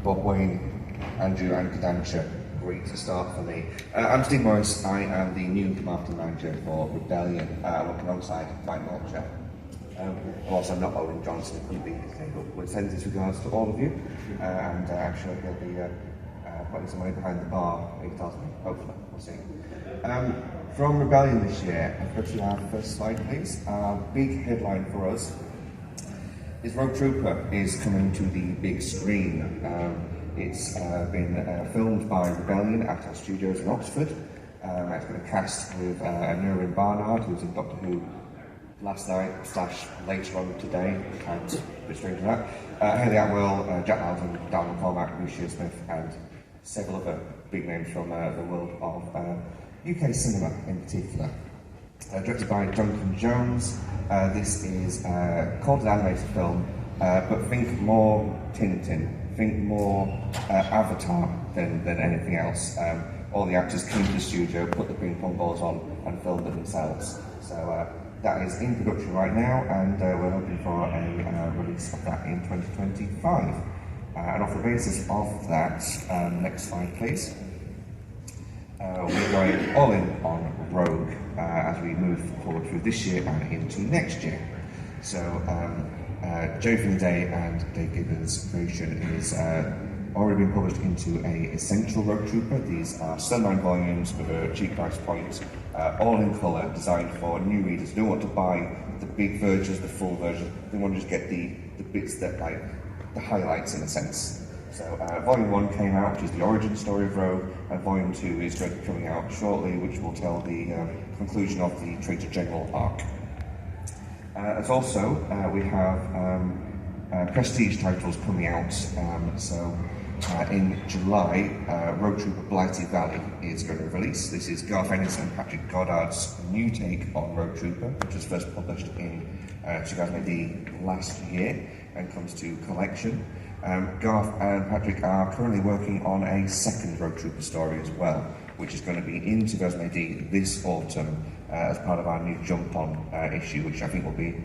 Bob Wayne, Andrew and Kadancha. Great to start for me. I'm Steve Morris. I am the new marketing manager for Rebellion, working alongside Mike Morcher. I'm also not Owen Johnson, who couldn't be here today, but with sends regards to all of you. And I'm sure he'll be putting some money behind the bar, he tells me, hopefully, we'll see. From Rebellion this year, I've got to our first slide, please. Our big headline for us is Rogue Trooper is coming to the big screen. It's been filmed by Rebellion at our studios in Oxford. It's been cast with Nerwin Barnard, who was in Doctor Who last night / later on today. Can't restrain to that. Haley Atwell, Jack Alden, Darren McCormack, Lucia Smith, and several other big names from the world of UK cinema in particular. Directed by Duncan Jones. This is called an animated film, but think more Tintin. Think more Avatar than anything else. All the actors came to the studio, put the ping pong balls on and filmed it themselves. So that is in production right now, and we're hoping for a release of that in 2025. And off the basis of that, next slide please. We're going all in on Rogue as we move forward through this year and into next year. So Joe from the Day and Dave Gibbons' creation is already been published into a essential Rogue Trooper. These are 9 volumes with a cheap price point, all in colour, designed for new readers who don't want to buy the big versions, the full version. They want to just get the bits that, like, the highlights in a sense. So Volume 1 came out, which is the origin story of Rogue, and Volume 2 is going to be coming out shortly, which will tell the conclusion of the Traitor General arc. As also, we have prestige titles coming out. In July, Rogue Trooper Blighty Valley is going to release. This is Garth Ennis and Patrick Goddard's new take on Rogue Trooper, which was first published in 2008 last year and comes to collection. Garth and Patrick are currently working on a second Rogue Trooper story as well, which is going to be in 2008 this autumn as part of our new Jump On issue, which I think will be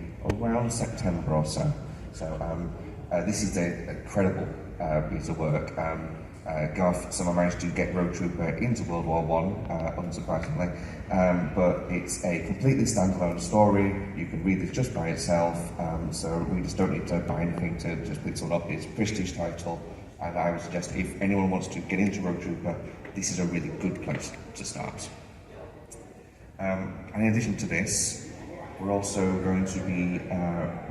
around September or so. So this is a credible piece of work. Garth somehow managed to get Rogue Trooper into World War I, unsurprisingly, but it's a completely standalone story. You can read this just by itself, so readers don't need to buy anything to just pick someone up. It's a prestige title, and I would suggest if anyone wants to get into Rogue Trooper, this is a really good place to start. And in addition to this, we're also going to be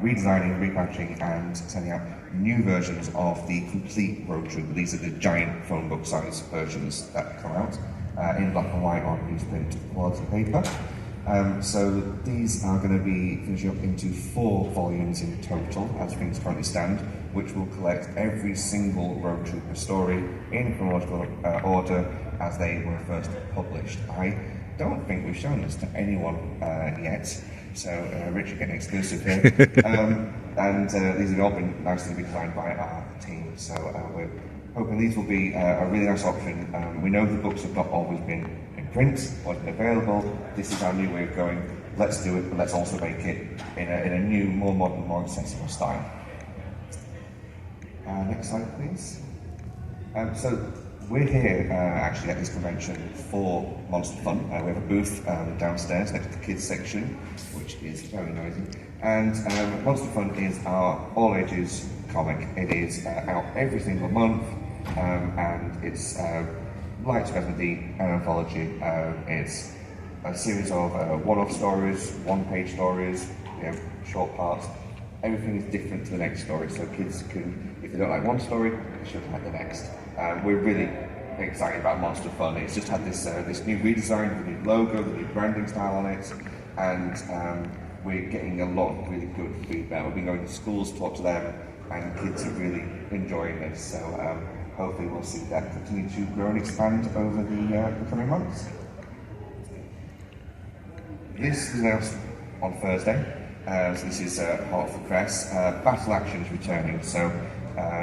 redesigning, repatching, and sending out new versions of the complete Rogue Trooper. These are the giant phone book size versions that come out in black and white on newsprint quality paper. So these are going to be finishing up into 4 volumes in total, as things currently stand, which will collect every single Rogue Trooper story in chronological order as they were first published. I don't think we've shown this to anyone yet, so Richard getting exclusive here. And these have all been nicely designed by our team, so we're hoping these will be a really nice option. We know the books have not always been in print or available. This is our new way of going. Let's do it, but let's also make it in a new, more modern, more accessible style. Next slide, please. So we're here actually at this convention for Monster Fun. We have a booth downstairs next to the kids section, which is very noisy. And Monster Fun is our all-ages comic. It is out every single month, and it's like Resmedy, an anthology. It's a series of one-off stories, one-page stories, short parts. Everything is different to the next story, so kids can, if they don't like one story, they should like the next. We're really excited about Monster Fun. It's just had this new redesign, the new logo, the new branding style on it, and we're getting a lot of really good feedback. We've been going to schools to talk to them, and kids are really enjoying this. So hopefully we'll see that continue to grow and expand over the coming months. This is announced on Thursday. So this is hot off the press. Battle Action is returning. So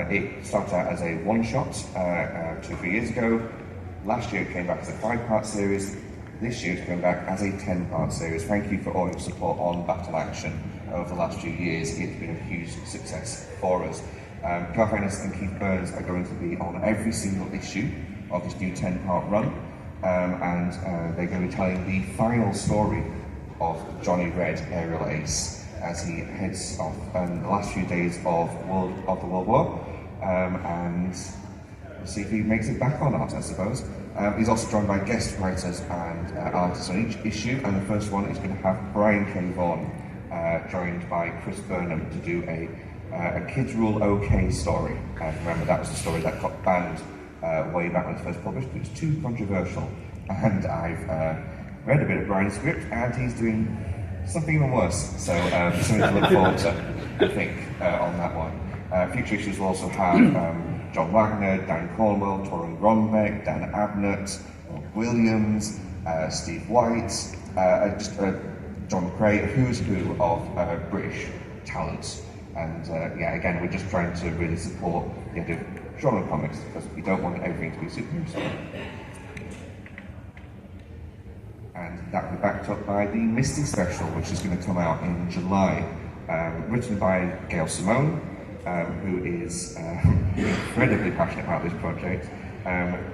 it started out as a one-shot 2 or 3 years ago. Last year it came back as a 5-part series. This year it's coming back as a 10-part series. Thank you for all your support on Battle Action over the last few years. It's been a huge success for us. Garth Ennis and Keith Burns are going to be on every single issue of this new 10-part run, and they're going to be telling the final story of Johnny Red, Aerial Ace, as he heads off the last few days of the World War, and we'll see if he makes it back or not, I suppose. He's also joined by guest writers and artists on each issue, and the first one is going to have Brian K. Vaughan, joined by Chris Burnham, to do a Kids Rule OK story. Remember, that was the story that got banned way back when it was first published. It was too controversial, and I've read a bit of Brian's script, and he's doing something even worse. So something to look forward to, I think, on that one. Future issues will also have John Wagner, Dan Cornwell, Torun Grombeck, Dan Abnett, Williams, Steve White, John Craig, who's who of British talent. And yeah, again, we're just trying to really support the idea of genre comics, because we don't want everything to be superhero. And that will be backed up by the Misty special, which is going to come out in July, written by Gail Simone, who is incredibly passionate about this project.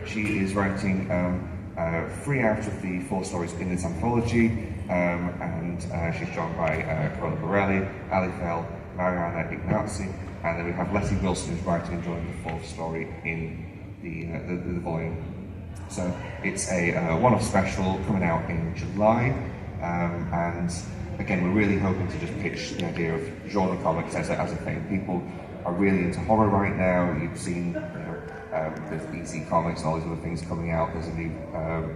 She is writing 3 out of the 4 stories in this anthology, and she's joined by Corona Borelli, Ali Fell, Mariana Ignazi, and then we have Letty Wilson, who's writing and drawing the 4th story in the volume. So it's a one-off special coming out in July, and again, we're really hoping to just pitch the idea of genre comics as a thing. People are really into horror right now. You've seen, there's EC Comics and all these other things coming out. There's a new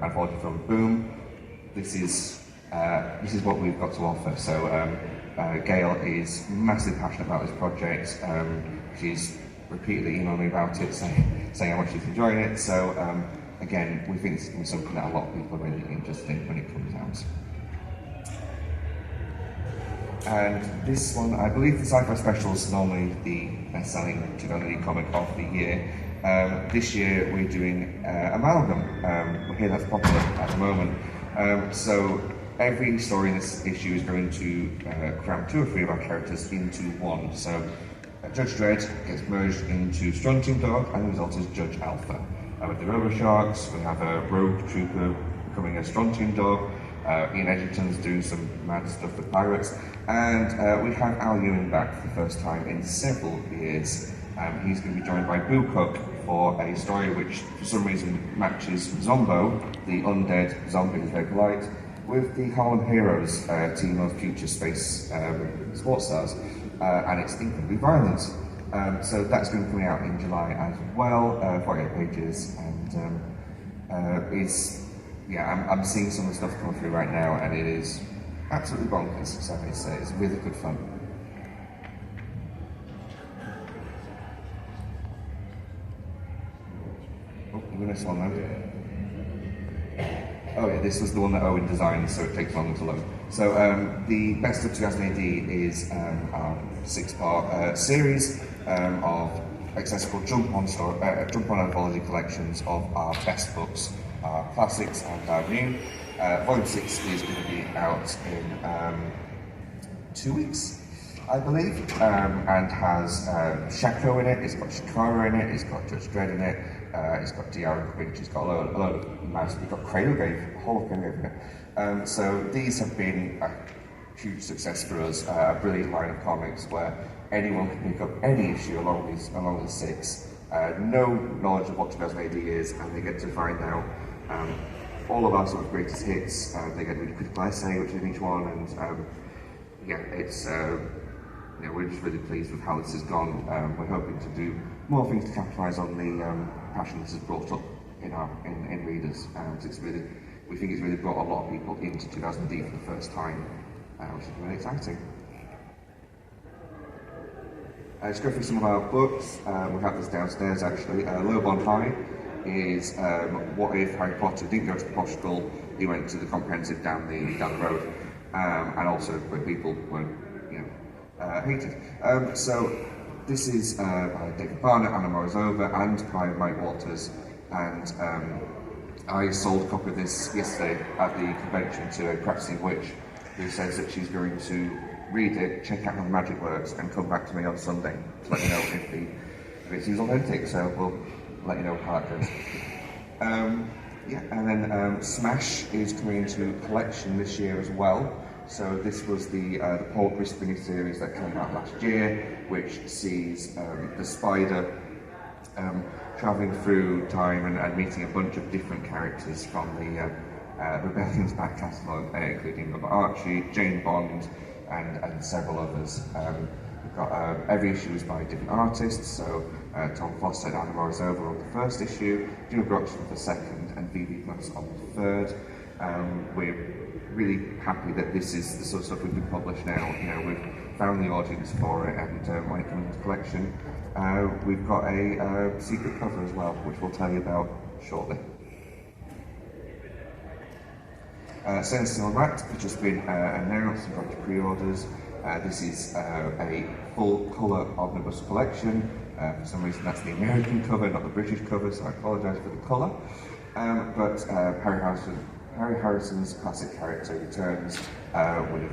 anthology from Boom. This is what we've got to offer. So Gail is massively passionate about this project. She's repeatedly emailed me about it, saying how much she's enjoying it. So again, we think it's going to be something that a lot of people are really interested in when it comes out. And this one, I believe the Sci-Fi Special is normally the best-selling 2008 comic of the year. This year we're doing Amalgam. We hear that's popular at the moment. So every story in this issue is going to cram 2 or 3 of our characters into one. So Judge Dredd gets merged into Strontium Dog, and the result is Judge Alpha. With the Robo Sharks, we have a Rogue Trooper becoming a Strontium Dog. Ian Edgerton's doing some mad stuff with pirates, and we have Al Ewing back for the first time in several years. He's going to be joined by Boo Cook for a story which, for some reason, matches Zombo, the undead zombie who's very polite, with the Harlem Heroes team of future space sports stars, and it's incredibly violent. So that's going to be coming out in July as well, 48 pages, and is. Yeah, I'm seeing some of the stuff come through right now, and it is absolutely bonkers, so it's really good fun. Oh, we missed one then. Oh yeah, this was the one that Owen designed, so it takes longer to load. So the Best of 2000 AD is our 6-part series of accessible jump-on anthology collections of our best books. Our classics and our new. Volume 6 is going to be out in 2 weeks, I believe, and has Shaco in it, it's got Shikara in it, it's got Judge Dredd in it, it's got DR and Quinch, it's got a load of mouse, it's got Cradle Grave, a whole of Cradle Grave in it. So these have been a huge success for us, a brilliant line of comics where anyone can pick up any issue along these 6. No knowledge of what 2000 AD is, and they get to find out all of our sort of greatest hits. They get a really critical essay, which is in each one, and yeah, it's we're just really pleased with how this has gone. We're hoping to do more things to capitalise on the passion this has brought up in readers. We think it's really brought a lot of people into 2000 AD for the first time, which is really exciting. Let's go through some of our books. We have this downstairs actually. Low on High is what if Harry Potter didn't go to Portugal, he went to the comprehensive down the road, and also where people were hated. So this is by David Barnett, Anna Morozova, and by Mike Walters, and I sold a copy of this yesterday at the convention to a practicing witch who says that she's going to read it, check out how the magic works, and come back to me on Sunday to let me know if it seems authentic. So we'll let you know how it goes. Yeah, and then Smash is coming into collection this year as well. So this was the Paul Crispin series that came out last year, which sees the spider travelling through time and meeting a bunch of different characters from the Rebellion's back catalogue, including Archie, Jane Bond, and several others. We've got every issue is by different artists, so Tom Foster and Anna Morozova on the first issue, Jim Broxton for the second, and Vivi Plus on the third. We're really happy that this is the sort of stuff we can publish now. You know, we've found the audience for it, and when it comes into collection, we've got a secret cover as well, which we'll tell you about shortly. Sense on Rat has just been announced and got to pre-orders. This is a full colour omnibus collection. For some reason that's the American cover, not the British cover, so I apologise for the colour. But Harry Harrison's classic character returns with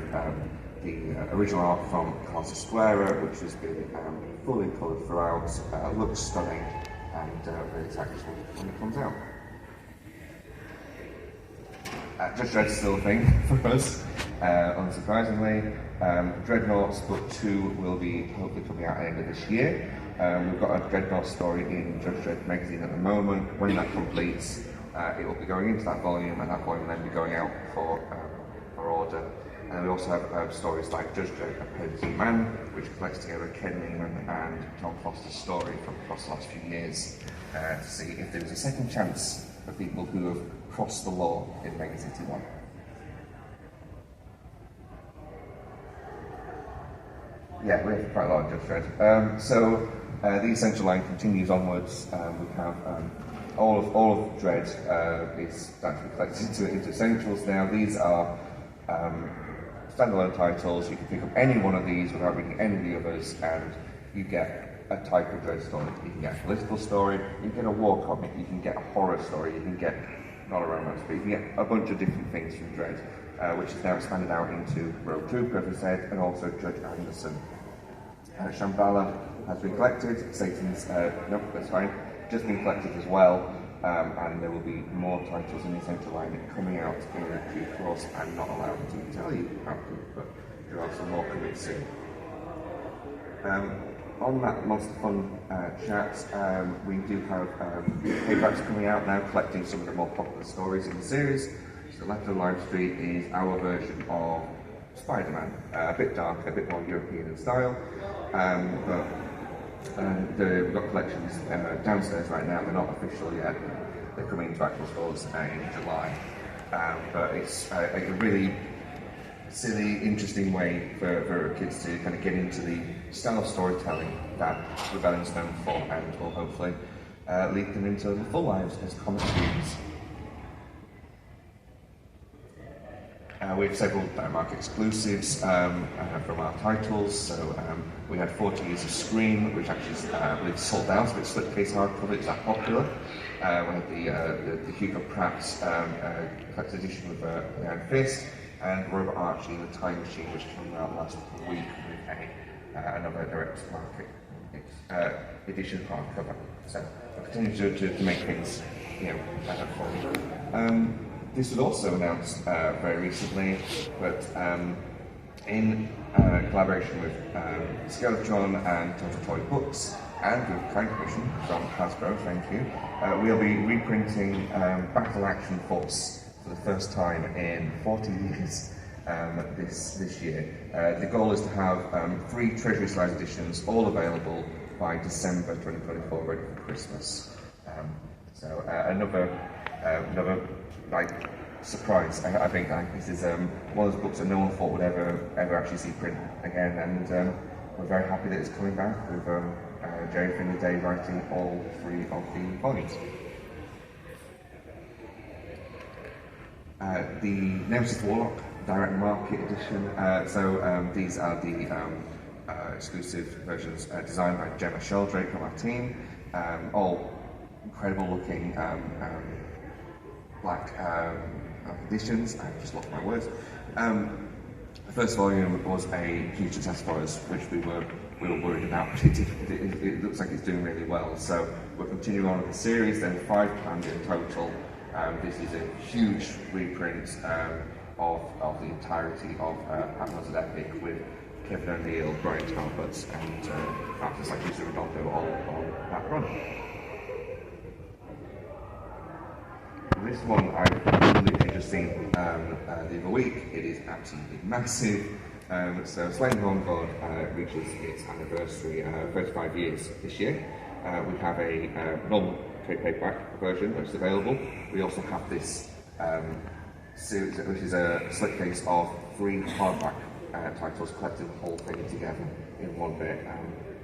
the original art from Casa Square, which has been fully coloured throughout, looks stunning, and really excited when it comes out. Judge Dredd's still a thing for us, unsurprisingly. Dreadnoughts Book 2 will be hopefully coming out at the end of this year. We've got a Dreadnought story in Judge Dredd magazine at the moment. When that completes, it will be going into that volume, and that volume will then be going out for order. And we also have stories like Judge Dredd, A Penitent Man, which collects together Ken Lehman and Tom Foster's story from across the last few years to see if there is a second chance for people who have crossed the law in Mega City 1. Yeah, we have quite a lot of Judge Dredd. So the Essential line continues onwards. We have all of Dredd is actually collected into Essentials now. These are standalone titles. You can pick up any one of these without reading any of the others, and you get a type of Dredd story. You can get a political story, you can get a war comic, you can get a horror story, you can get, not a romance, but you can get a bunch of different things from Dredd, which is now expanded out into Rogue Trooper, as I said, and also Judge Anderson. Shambhala has been collected, Satan's, no, that's fine, just been collected as well, and there will be more titles in the Essential line coming out in due course. I'm not allowed to tell you about them, but there are some more coming soon. On that Monster Fun chat, we do have paperbacks coming out now, collecting some of the more popular stories in the series. So Left of Lime Street is our version of Spider-Man, a bit darker, a bit more European in style, but we've got collections downstairs right now. They're not official yet. They're coming to actual stores in July. But it's a really silly, interesting way for kids to kind of get into the style of storytelling that Rebellion's known for, and will hopefully lead them into the full lives as comic readers. We have several market exclusives from our titles. So we had 40 Years of Scream, which actually I believe sold out, but slipcase hardcover, it's that popular. We had the Hugo Pratt collector's edition with the Iron Fist, and Robert Archie and the Time Machine, which came out last week with another direct market edition hardcover. So we'll continue to make things, better for you. This was also announced very recently, but in collaboration with Skeletron and Total Toy Books, and with kind permission from Hasbro, thank you, we'll be reprinting Battle Action Force for the first time in 40 years this year. The goal is to have 3 Treasury size editions, all available by December 2024, ready for Christmas. So another surprise. I think this is one of those books that no one thought would ever actually see print again, and we're very happy that it's coming back with Jerry Finley-Day writing all 3 of the volumes. The Nemesis Warlock Direct Market Edition. These are the exclusive versions designed by Gemma Sheldrake from our team. All incredible looking black editions. I've just lost my words. The first volume was a huge success for us, which we were worried about, but it looks like it's doing really well. So we're continuing on with the series, then 5 planned in total. This is a huge reprint of the entirety of Patmos' epic with Kevin O'Neill, Brian Talbot, and artists like Lisa Redondo on that run. This one I've literally just seen the other week. It is absolutely massive. So Slaying the Long God reaches its anniversary, 35 years this year. We have a non-trade paperback version that's available. We also have this series, which is a slipcase of 3 hardback titles collecting the whole thing together in one bit.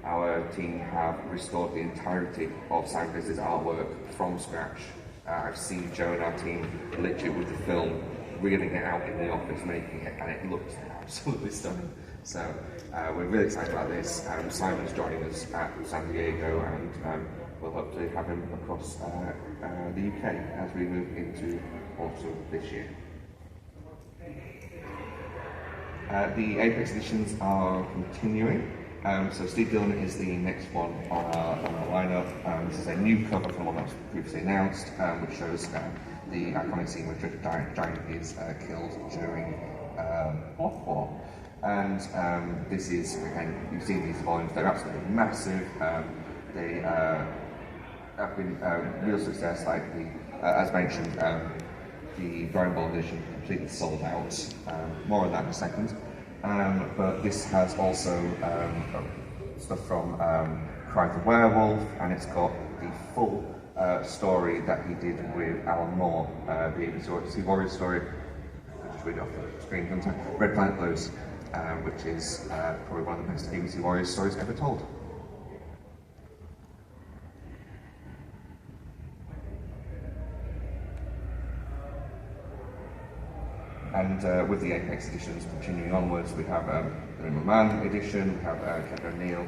Our team have restored the entirety of Sam Biz's artwork from scratch. I've seen Joe and our team literally with the film reeling it out in the office, making it, and it looks absolutely stunning. So we're really excited about this. Simon's joining us at San Diego, and we'll hopefully have him across the UK as we move into autumn this year. The Apex editions are continuing. So Steve Dillon is the next one on our lineup. This is a new cover from one that was previously announced, which shows the iconic scene where Judge Giant is killed during Block War. And this is, again, you've seen these volumes, they're absolutely massive. They have been a real success, like as mentioned, the Brian Ball edition completely sold out. More on that in a second. But this has also stuff from Cry the Werewolf, and it's got the full story that he did with Alan Moore, the ABC Warriors story. I'll just read it off the screen sometime. Red Planet Blues, which is probably one of the best ABC Warriors stories ever told. And with the Apex editions continuing onwards, we have the Minimum Man edition, we have Kevin O'Neill.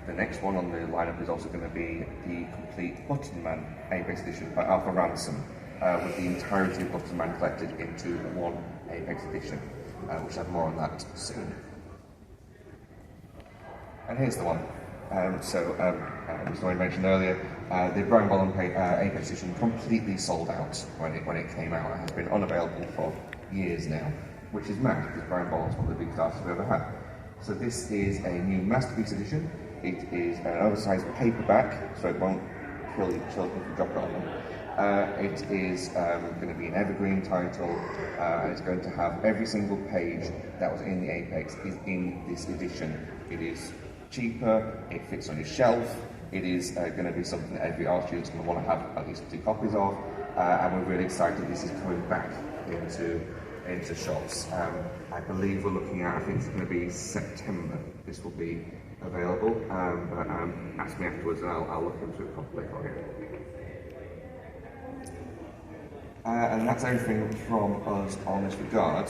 The next one on the lineup is also going to be the complete Button Man Apex edition by Alpha Ransom, with the entirety of Button Man collected into one Apex edition, which I'll have more on that soon. And here's the one. As I mentioned earlier, the Brian Boland Apex edition completely sold out when it came out. It has been unavailable for years now, which is mad because Brian Boland's one of the biggest artists we've ever had. So this is a new masterpiece edition. It is an oversized paperback, so it won't kill your children if you drop it on them. It is going to be an evergreen title, and it's going to have every single page that was in the Apex is in this edition. It is cheaper, it fits on your shelf, it is going to be something that every art student's going to want to have at least 2 copies of, and we're really excited this is coming back into shops. I believe we're looking at, I think it's going to be September this will be available, but ask me afterwards and I'll look into it properly for you. And that's everything from us on this regard.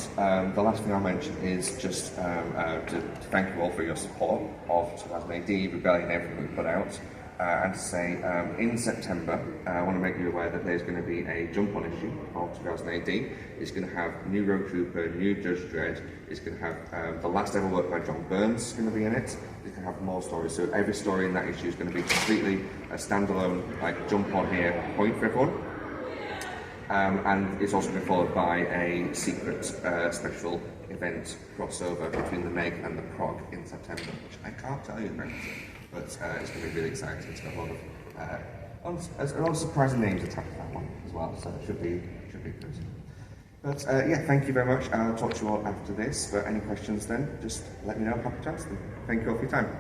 The last thing I'll mention is just to thank you all for your support of 2000 AD, Rebellion, everything we put out. And to say, in September, I want to make you aware that there's going to be a jump-on issue of 2000 AD. It's going to have new Rogue Trooper, new Judge Dredd. It's going to have the last ever work by John Burns going to be in it. It's going to have more stories. So every story in that issue is going to be completely a standalone, like jump-on here point for everyone. And it's also been followed by a secret special event crossover between the Meg and the Prog in September, which I can't tell you about, but it's going to be really exciting. It's got a lot of surprising names attached to that one as well, so it should be good. But yeah, thank you very much, and I'll talk to you all after this. But any questions then, just let me know, I'm happy to answer them. Thank you all for your time.